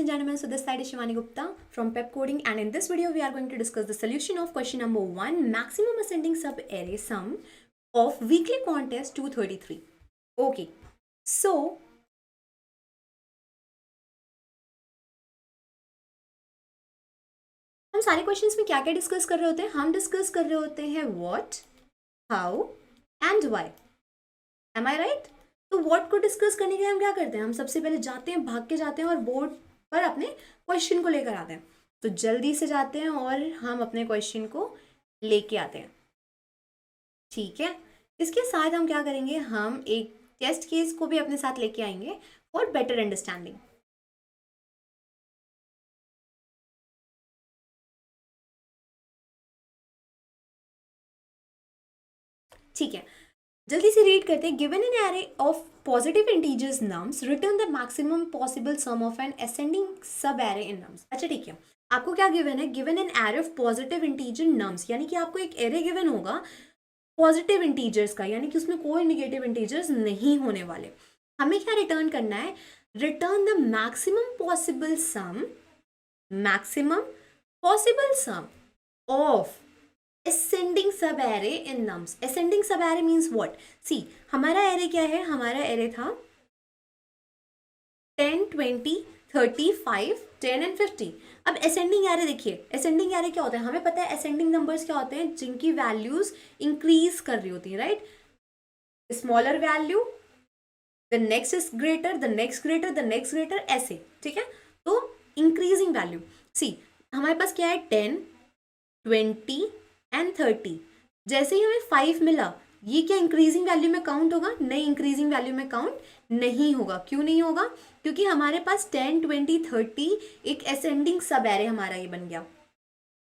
and gentlemen, so this side is Shivani Gupta from Pep Coding, and in this video we are going to discuss the solution of question number 1, maximum ascending sub-array sum of weekly contest 233. Okay, so हम सारे questions में क्या क्या discuss कर रहे होते हैं? हम डिस्कस कर रहे होते हैं what, how and why. Am I right? तो व्हाट को डिस्कस करने के लिए हम क्या करते हैं? हम सबसे पहले जाते हैं, भाग के जाते हैं और बोर्ड पर अपने क्वेश्चन को लेकर आते हैं. तो जल्दी से जाते हैं और हम अपने क्वेश्चन को लेके आते हैं. ठीक है, इसके साथ हम क्या करेंगे? हम एक टेस्ट केस को भी अपने साथ लेके आएंगे फॉर बेटर अंडरस्टैंडिंग. ठीक है, जल्दी से रीड करते हैं. Given an array of positive integers nums, return the maximum possible sum of an ascending sub array in nums. अच्छा ठीक है, आपको क्या गिवन है? Given an array of positive integer nums, यानी कि आपको एक एरे गिवन होगा पॉजिटिव इंटीजर्स का, यानी कि उसमें कोई निगेटिव इंटीजर्स नहीं होने वाले. हमें क्या रिटर्न करना है? Return the maximum possible sum of ascending sub array in nums. ascending sub array means what? See, हमारा array क्या है? हमारा array था 10, 20, 30, 5, 10 and 50. अब ascending array देखिए, ascending array क्या होता है? हमें पता है ascending numbers क्या होते हैं? जिनकी वैल्यूज इंक्रीज कर रही होती है, right? Smaller value, the next is greater, the next greater, the next greater, ऐसे. ठीक है, तो इंक्रीजिंग वैल्यू. सी, हमारे पास क्या है? 10, 20 एंड 30. जैसे ही हमें 5 मिला, ये क्या इंक्रीजिंग वैल्यू में काउंट होगा? नहीं, इंक्रीजिंग वैल्यू में काउंट नहीं होगा. क्यों नहीं होगा? क्योंकि हमारे पास 10, 20, 30 एक असेंडिंग सब एरे हमारा ये बन गया.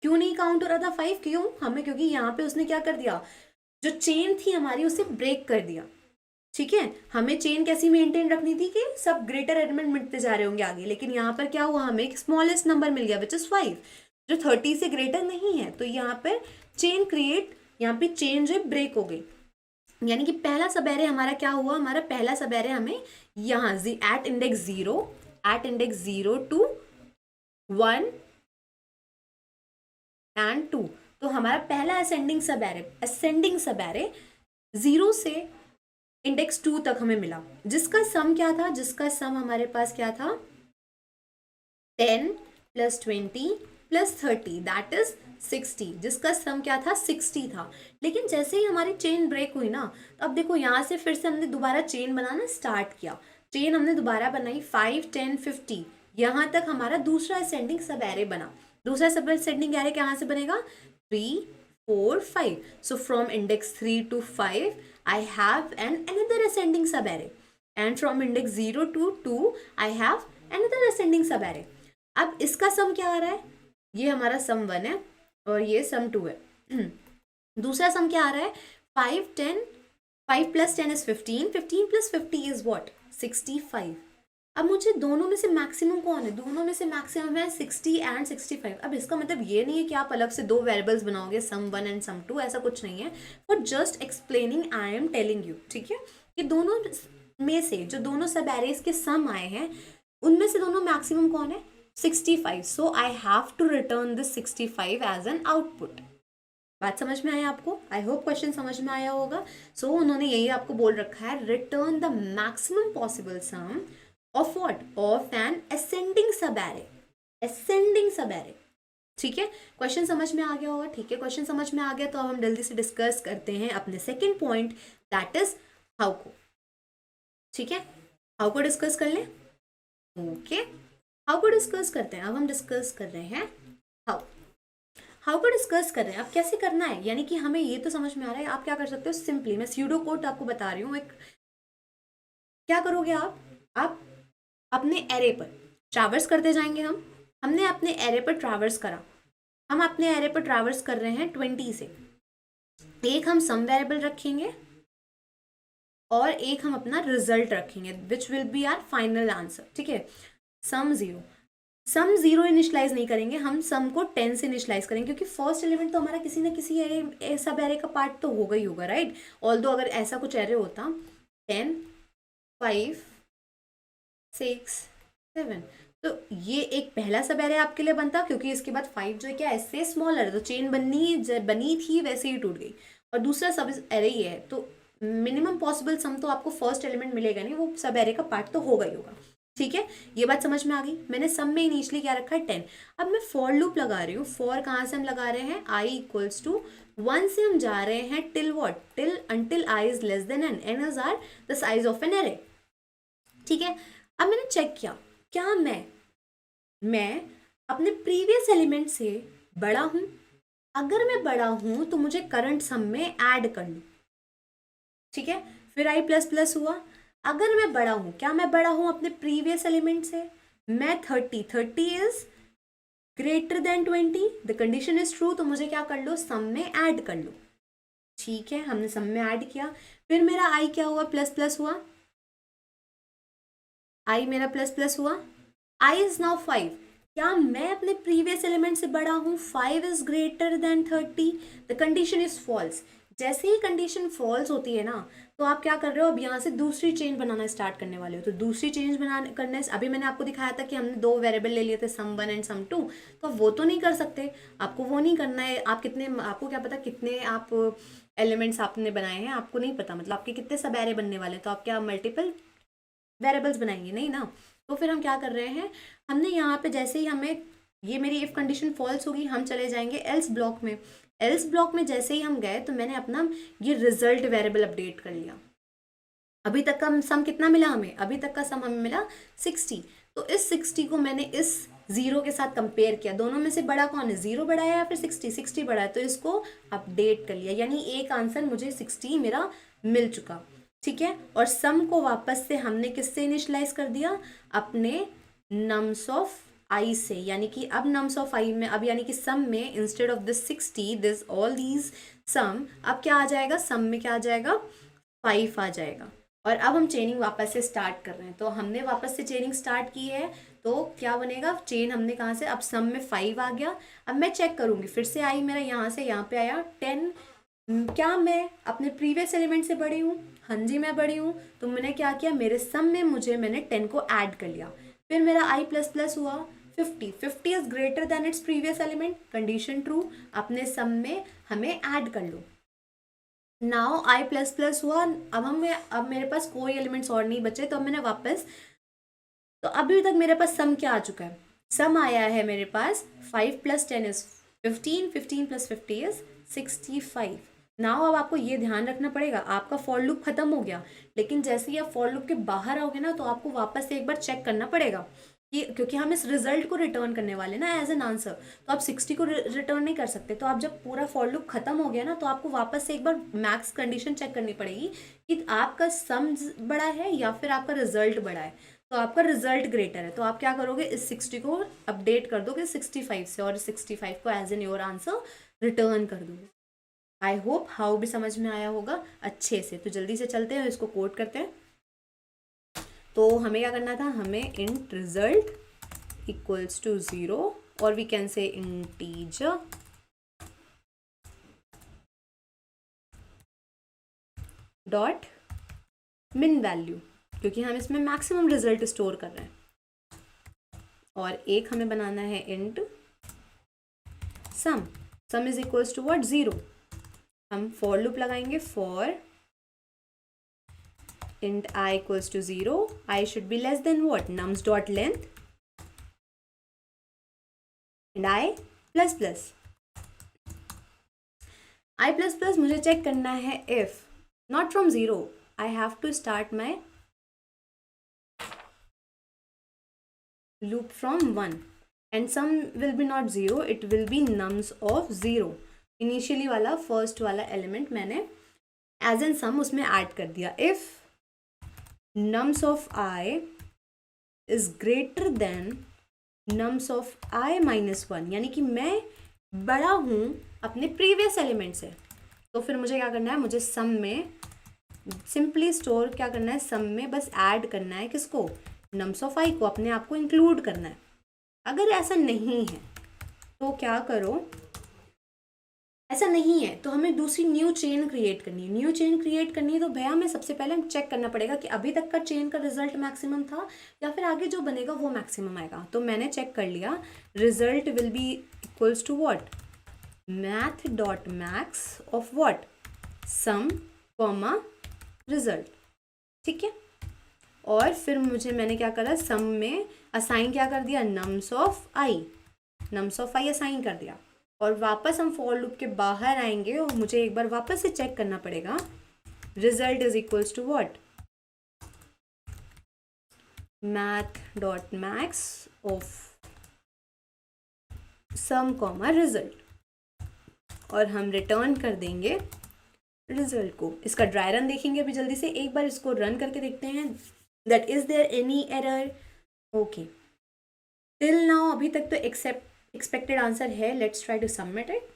क्यों नहीं काउंट हो रहा था 5? क्यों? क्योंकि यहाँ पे उसने क्या कर दिया? जो चेन थी हमारी उसे ब्रेक कर दिया. ठीक है, हमें चेन कैसी मेंटेन रखनी थी कि सब ग्रेटर एलिमेंट मिटते जा रहे होंगे आगे, लेकिन यहाँ पर क्या हुआ? हमें एक स्मॉलेस्ट नंबर मिल गया विच इज 5, जो 30 से ग्रेटर नहीं है. तो यहाँ पर यहाँ पे चेन जो ब्रेक हो गई, यानी कि पहला सब एरे हमारा क्या हुआ? हमारा पहला सब एरे हमें यहाँ एट इंडेक्स 0 to 1 and 2, तो हमारा पहला असेंडिंग सब एरे 0 से इंडेक्स 2 तक हमें मिला, जिसका सम क्या था? जिसका सम हमारे पास क्या था? 10 + 20 + 30 दैट इज 60, जिसका सम क्या था? 60 था. लेकिन जैसे ही हमारी चेन ब्रेक हुई ना, तो अब देखो यहाँ से फिर से हमने दोबारा चेन बनाना स्टार्ट किया. चेन हमने दोबारा बनाई 5, 10, 50, यहाँ तक हमारा दूसरा असेंडिंग सब एरे बना. दूसरा सब असेंडिंग एरे कहाँ से बनेगा? 3, 4, 5. So from index 3 to 5 I have another ascending sub array, and from index 0 to 2 I have another ascending sub array. अब इसका सम क्या आ रहा है? ये हमारा सम 1 है और ये सम 2 है. दूसरा सम क्या आ रहा है? 5, 10, 5 + 10 is 15, 15 + 50 is what? 65. अब मुझे दोनों में से मैक्सिमम कौन है? दोनों में से मैक्सिमम है 60 and 65. अब इसका मतलब ये नहीं है कि आप अलग से दो वेरिएबल्स बनाओगे, सम 1 and सम 2, ऐसा कुछ नहीं है. For just explaining I am telling you. ठीक है, कि दोनों में से जो दोनों सब एरेज के सम आए हैं, उनमें से दोनों मैक्सिमम कौन है? 65. So I have to return this 65 as an output. बात समझ में आया आपको? आई होप क्वेश्चन समझ में आया होगा. सो उन्होंने यही आपको बोल रखा है, return the maximum possible sum of what? Of an ascending sub array. ठीक है, क्वेश्चन समझ में आ गया होगा. ठीक है, क्वेश्चन समझ में आ गया तो अब हम जल्दी से डिस्कस करते हैं अपने second point, that is how को. ठीक है, हाउ को डिस्कस कर लें. ओके, हाउ को डिस्कस करते हैं. अब हम डिस्कस कर रहे हैं हाउ को डिस्कस कर रहे हैं. अब कैसे करना है, यानी कि हमें ये तो समझ में आ रहा है. आप क्या कर सकते हो? सिंपली मैं स्यूडो कोड आपको बता रही हूँ. क्या करोगे आप अपने एरे पर ट्रैवर्स करते जाएंगे. हमने अपने एरे पर ट्रैवर्स करा. हम अपने एरे पर ट्रैवर्स कर रहे हैं 20 से. एक हम सम वेरिएबल रखेंगे और एक हम अपना रिजल्ट रखेंगे, which will be our final answer. ठीक है, सम 0 इनिशलाइज नहीं करेंगे, हम सम को 10 से इनिशलाइज करेंगे, क्योंकि फर्स्ट एलिमेंट तो हमारा किसी ना किसी एरे सब एरे का पार्ट तो होगा ही होगा, राइट? ऑल्दो अगर ऐसा कुछ एरे होता 10, 5, 6, 7, तो ये एक पहला सब एरे आपके लिए बनता, क्योंकि इसके बाद 5 जो है क्या इससे स्मॉलर है, तो चेन बनी थी वैसे ही टूट गई। और दूसरा सब एरे ये है, तो मिनिमम पॉसिबल सम तो आपको फर्स्ट एलिमेंट मिलेगा नहीं, वो सब एरे का पार्ट तो होगा ही होगा। ठीक है, ये बात समझ में आ गई। मैंने सम में इनिशियली क्या रखा है 10। अब मैं फॉर लूप लगा रही हूँ। फॉर कहाँ से हम लगा रहे हैं, i इक्वल्स टू 1 से हम जा रहे हैं till what, till until i is less than n, n is are the size of an array. ठीक है, अब मैंने चेक किया क्या मैं अपने प्रीवियस एलिमेंट से बड़ा हूं। अगर मैं बड़ा हूं तो मुझे करंट सम में ऐड कर लूं। ठीक है, फिर i प्लस प्लस हुआ। अगर मैं बड़ा हूं, क्या मैं बड़ा हूं अपने प्रीवियस एलिमेंट से, मैं 30 is greater than 20, the condition is true, तो मुझे क्या कर लो, सम में ऐड कर लो। ठीक है, हमने सम में ऐड किया। फिर मेरा i क्या हुआ, प्लस प्लस हुआ। i मेरा प्लस प्लस हुआ। i is now 5। क्या मैं अपने प्रीवियस एलिमेंट से बड़ा हूं, 5 is greater than 30, the condition is false. जैसे ही कंडीशन फॉल्स होती है ना, तो आप क्या कर रहे हो, अब यहाँ से दूसरी चेन बनाना स्टार्ट करने वाले हो। तो दूसरी चेन करने से अभी मैंने आपको दिखाया था कि हमने 2 वेरिएबल ले लिए थे, सम 1 एंड सम 2, तो वो तो नहीं कर सकते, आपको वो नहीं करना है। आपको क्या पता कितने आप एलिमेंट्स आपने बनाए हैं, आपको नहीं पता, मतलब आपके कितने सब एरे बनने वाले हैं, तो आप क्या मल्टीपल वेरिएबल्स बनाएंगे, नहीं ना। तो फिर हम क्या कर रहे हैं, हमने यहाँ पे जैसे ही हमें ये मेरी इफ कंडीशन फॉल्स होगी, हम चले जाएंगे एल्स ब्लॉक में। एल्स ब्लॉक में जैसे ही हम गए तो मैंने अपना ये रिजल्ट वेरिएबल अपडेट कर लिया। अभी तक का सम कितना मिला हमें, अभी तक का सम हमें मिला 60। तो इस 60 को मैंने इस 0 के साथ कंपेयर किया, दोनों में से बड़ा कौन है, 0 बड़ा है या फिर 60 बड़ा है, तो इसको अपडेट कर लिया, यानी एक आंसर मुझे 60 मेरा मिल चुका। ठीक है, और सम को वापस से हमने किससे इनिशियलाइज कर दिया, अपने नम्स ऑफ i से, यानी कि अब नम्स ऑफ i में, अब यानी कि सम में instead of this 60 this all these sum, अब क्या आ जाएगा, सम में क्या आ जाएगा, 5 आ जाएगा। और अब हम चेनिंग वापस से स्टार्ट कर रहे हैं, तो हमने वापस से चेनिंग स्टार्ट की है, तो क्या बनेगा, चेन हमने कहाँ से, अब सम में 5 आ गया। अब मैं चेक करूंगी फिर से, आई मेरा यहाँ से यहाँ पे आया 10। क्या मैं अपने प्रीवियस एलिमेंट से बड़ी हूँ, हाँ जी मैं बड़ी हूँ। तो मैंने क्या किया, मेरे सम में मैंने 10 को ऐड कर लिया। फिर मेरा i प्लस प्लस हुआ 50 is greater then its previous element, condition true, अपने सम में हमें ऐड कर लो। नाउ i प्लस प्लस हुआ। अब मेरे पास कोई एलिमेंट्स और नहीं बचे, तो अब मैंने वापस, तो अभी तक मेरे पास सम क्या आ चुका है, सम आया है मेरे पास 5 plus 10 is 15, 15 plus 50 is 65। Now अब आपको ये ध्यान रखना पड़ेगा, आपका फॉर लूप खत्म हो गया, लेकिन जैसे ही आप फॉर लूप के बाहर आओगे ना, तो आपको वापस से एक बार चेक करना पड़ेगा कि, क्योंकि हम इस रिजल्ट को रिटर्न करने वाले ना एज एन आंसर, तो आप 60 को रिटर्न नहीं कर सकते। तो आप जब पूरा फॉर लूप खत्म हो गया ना, तो आपको वापस से एक बार मैक्स कंडीशन चेक करनी पड़ेगी कि आपका सम बड़ा है या फिर आपका रिजल्ट बड़ा है। तो आपका रिजल्ट ग्रेटर है, तो आप क्या करोगे, इस 60 को अपडेट कर दोगे 65 से, और 65 को as an your answer return कर दोगे। आई होप हाउ भी समझ में आया होगा अच्छे से। तो जल्दी से चलते हैं, इसको कोड करते हैं। तो हमें क्या करना था, हमें इंट रिजल्ट इक्वल्स टू 0, और we can say integer dot min value, क्योंकि हम इसमें मैक्सिमम रिजल्ट स्टोर कर रहे हैं। और एक हमें बनाना है int sum is equals to what, 0। हम फॉर लूप लगाएंगे, for int i equals to 0, i should be less than what, nums dot length and i plus plus। i plus plus मुझे चेक करना है if not from 0, I have to start my loop from 1 and sum will be not 0, it will be nums of 0। Initially वाला first वाला element मैंने as an सम उसमें add कर दिया। If nums of I is greater than nums of I minus 1, यानी कि मैं बड़ा हूँ अपने प्रीवियस एलिमेंट से, तो फिर मुझे क्या करना है, मुझे सम में सिंपली स्टोर क्या करना है, सम में बस ऐड करना है किसको, nums of I को, अपने आप को इंक्लूड करना है। अगर ऐसा नहीं है तो क्या करो, ऐसा नहीं है तो हमें दूसरी न्यू चेन क्रिएट करनी है। न्यू चेन क्रिएट करनी है तो भैया हमें सबसे पहले हम चेक करना पड़ेगा कि अभी तक का चेन का रिजल्ट मैक्सिमम था या फिर आगे जो बनेगा वो मैक्सिमम आएगा। तो मैंने चेक कर लिया, result will be equals to what, math dot max of what, sum comma result. ठीक है, और फिर मैंने क्या करा, सम में असाइन क्या कर दिया, nums of I, nums of I assign कर दिया। और वापस हम फॉर लूप के बाहर आएंगे और मुझे एक बार वापस से चेक करना पड़ेगा, result is equals to what, math dot max of sum comma result, और हम रिटर्न कर देंगे रिजल्ट को। इसका ड्राई रन देखेंगे अभी जल्दी से, एक बार इसको रन करके देखते हैं, that is there any error. Okay, till now अभी तक तो एक्सपेक्टेड आंसर है, let's try to submit it.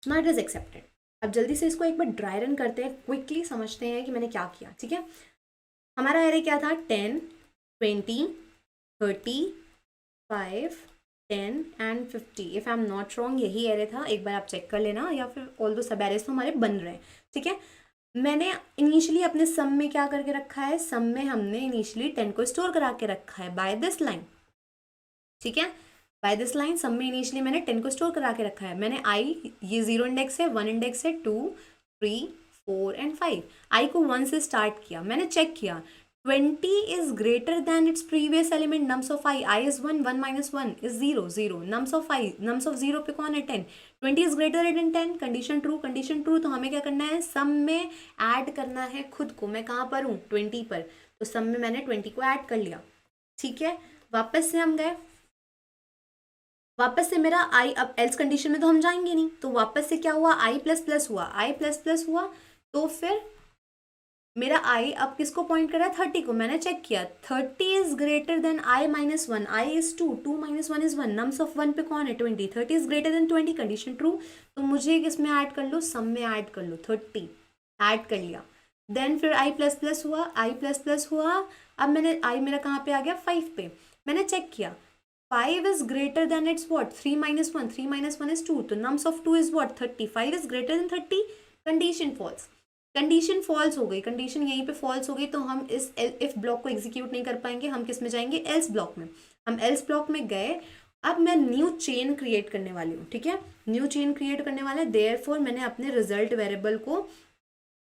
Now it is accepted. अब जल्दी से इसको एक बार ड्राई रन करते हैं, क्विकली समझते हैं कि मैंने क्या किया। ठीक है, हमारा एरे क्या था, 10, 20, 30, 5, 10 and 50। If I am not wrong यही एरे था, एक बार आप चेक कर लेना, या फिर ऑल दो सब एरेस तो हमारे बन रहे हैं। ठीक है, मैंने इनिशियली अपने सम में क्या करके रखा है, सम में हमने इनिशियली 10 को स्टोर करा के रखा है बाय दिस लाइन। ठीक है, बाय दिस लाइन सम में इनिशियली मैंने 10 को स्टोर करा के रखा है। मैंने आई, ये 0 इंडेक्स है, 1 इंडेक्स है, 2, 3, 4 एंड 5, आई को 1 से स्टार्ट किया। मैंने चेक किया 20 is greater then its previous element nums of I, I is 1, 1 minus 1 is 0, 0, nums of I, nums of 0 पे कौन है, 10, 20 is greater then 10, condition true, condition true. तो हमें क्या करना है, सम में ऐड करना है खुद को। मैं कहाँ पर हूँ, 20 पर, तो सम में मैंने 20 को ऐड कर लिया। ठीक है, वापस से हम गए, वापस से मेरा आई, अब एल्स कंडीशन में तो हम जाएंगे नहीं, तो वापस से क्या हुआ, आई प्लस प्लस हुआ, आई प्लस प्लस हुआ, तो फिर मेरा आई अब किसको पॉइंट कर रहा है, 30 को। मैंने चेक किया 30 is greater than I minus 1, I is 2, 2 minus 1 is 1, nums of 1 पे कौन है, 20, 30 is greater than 20, condition true. तो मुझे किसमें ऐड कर लो, सम में ऐड कर लो, 30 ऐड कर लिया। देन फिर आई प्लस प्लस हुआ, आई प्लस प्लस हुआ, अब मैंने आई मेरा कहाँ पे आ गया, 5 पे। मैंने चेक किया 5 is greater than its what, 3 minus 1, 3 minus 1 is 2, तो nums of 2 is what, 30, 5 is greater than 30, condition false, condition false हो गई, कंडीशन यहीं पे फॉल्स हो गई, तो हम इस इफ ब्लॉक को एग्जीक्यूट नहीं कर पाएंगे। हम किस में जाएंगे, एल्स ब्लॉक में। हम एल्स ब्लॉक में गए, अब मैं न्यू चेन क्रिएट करने वाली हूँ। ठीक है, न्यू चेन क्रिएट करने वाला है, देयरफॉर मैंने अपने रिजल्ट वेरिएबल को,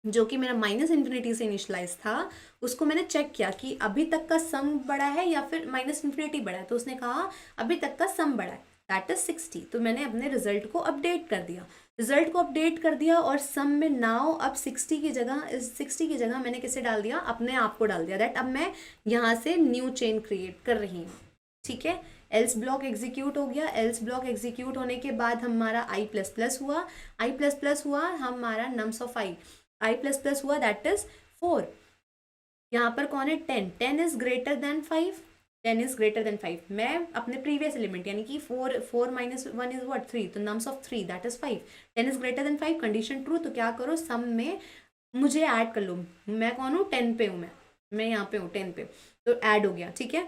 जो कि मेरा माइनस इन्फिनिटी से इनिशलाइज था, उसको मैंने चेक किया कि अभी तक का सम बड़ा है या फिर माइनस इन्फिनिटी बड़ा है। तो उसने कहा अभी तक का सम बड़ा है, दैट इज 60। तो मैंने अपने रिजल्ट को अपडेट कर दिया, रिजल्ट को अपडेट कर दिया, और सम में नाउ अब 60 की जगह मैंने किसे डाल दिया, अपने आप को डाल दिया, दैट अब मैं यहाँ से न्यू चेन क्रिएट कर रही हूँ। ठीक है, एल्स ब्लॉक एग्जीक्यूट हो गया। एल्स ब्लॉक एग्जीक्यूट होने के बाद हमारा आई प्लस प्लस हुआ, आई प्लस प्लस हुआ, हमारा nums of I plus plus हुआ, दैट इज 4। यहाँ पर कौन है, 10, 10 is greater then 5, 10 is greater then 5। मैं अपने प्रीवियस एलिमेंट यानी कि 4 माइनस 1 इज व्हाट, 3, तो nums of 3 that is 5, 10 is greater then 5, condition true. तो क्या करो, सम में मुझे ऐड कर लो, मैं कौन हूँ, 10 पे हूँ, मैं यहाँ पे हूँ 10 पे, तो ऐड हो गया। ठीक है,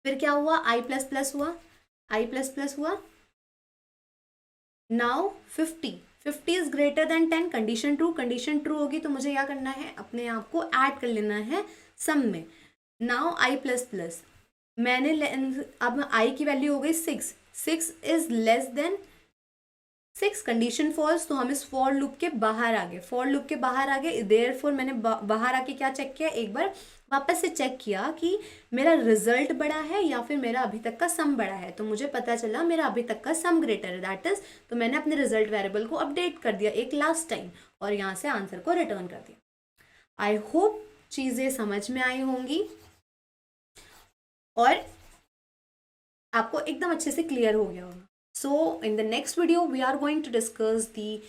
फिर क्या हुआ, आई प्लस प्लस हुआ, आई प्लस प्लस हुआ, now 50 is greater then 10, condition true, condition true होगी तो मुझे क्या करना है, अपने आप को ऐड कर लेना है सम में। नाउ आई प्लस प्लस, मैंने अब आई की वैल्यू हो गई 6, 6 is less than 6, condition false, तो हम इस फॉर लूप के बाहर आ गए, फॉर लूप के बाहर आ गए। देयरफॉर मैंने बाहर आके क्या चेक किया, एक बार वापस से चेक किया कि मेरा रिजल्ट बड़ा है या फिर मेरा अभी तक का सम बड़ा है। तो मुझे पता चला मेरा अभी तक का सम ग्रेटर है, दैट इज, तो मैंने अपने रिजल्ट वेरिएबल को अपडेट कर दिया एक लास्ट टाइम, और यहाँ से आंसर को रिटर्न कर दिया। आई होप चीज़ें समझ में आई होंगी और आपको एकदम अच्छे से क्लियर हो गया होगा। So in the next video, we are going to discuss the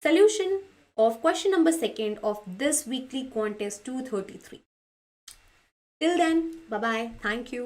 solution of question number 2 of this weekly quant test 233. Till then, bye-bye. Thank you.